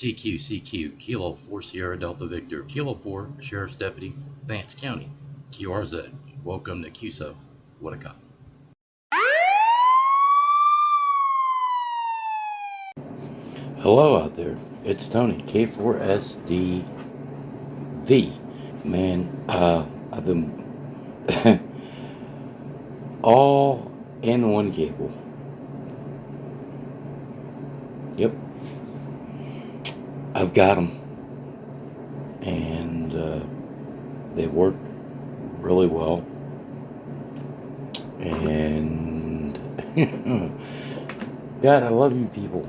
TQCQ, Kilo 4 Sierra Delta Victor, Kilo 4, Sheriff's Deputy, Vance County, QRZ. Welcome to QSO. What a cop. Hello out there. It's Tony, K4SDV. Man, I've been all in one cable. Yep. I've got them. And they work really well. And God, I love you people.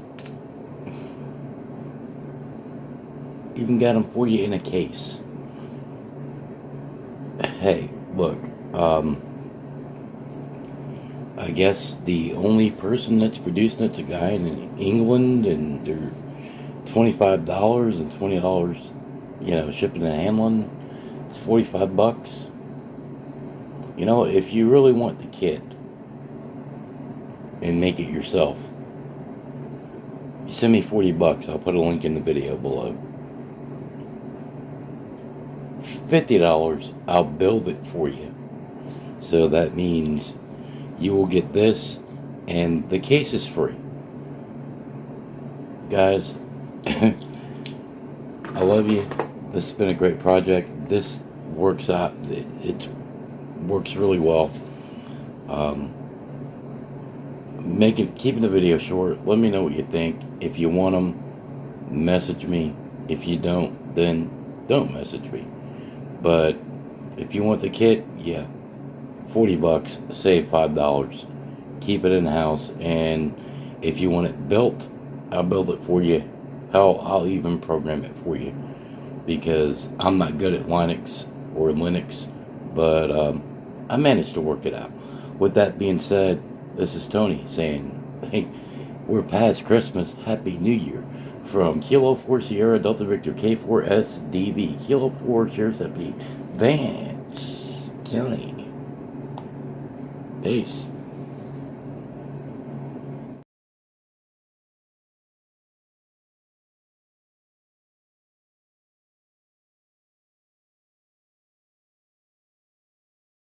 Even got them for you in a case. Hey, look, I guess the only person that's producing it's a guy in England, and they're $25 and $20, shipping and handling. It's $45. You know, if you really want the kit and make it yourself, send me $40. I'll put a link in the video below. $50, I'll build it for you. So that means you will get this, and the case is free. Guys, I love you. This has been a great project. This works out. It works really well. Keeping the video short. Let me know what you think. If you want them, message me. If you don't, then don't message me. But if you want the kit, yeah, $40, save $5. Keep it in house. And if you want it built, I'll build it for you. Hell, I'll even program it for you, because I'm not good at Linux, but I managed to work it out. With that being said, this is Tony saying, hey, we're past Christmas. Happy New Year. From Kilo 4 Sierra Delta Victor, K4SDV, Kilo 4 Sheriff's Deputy, Vance County. Peace.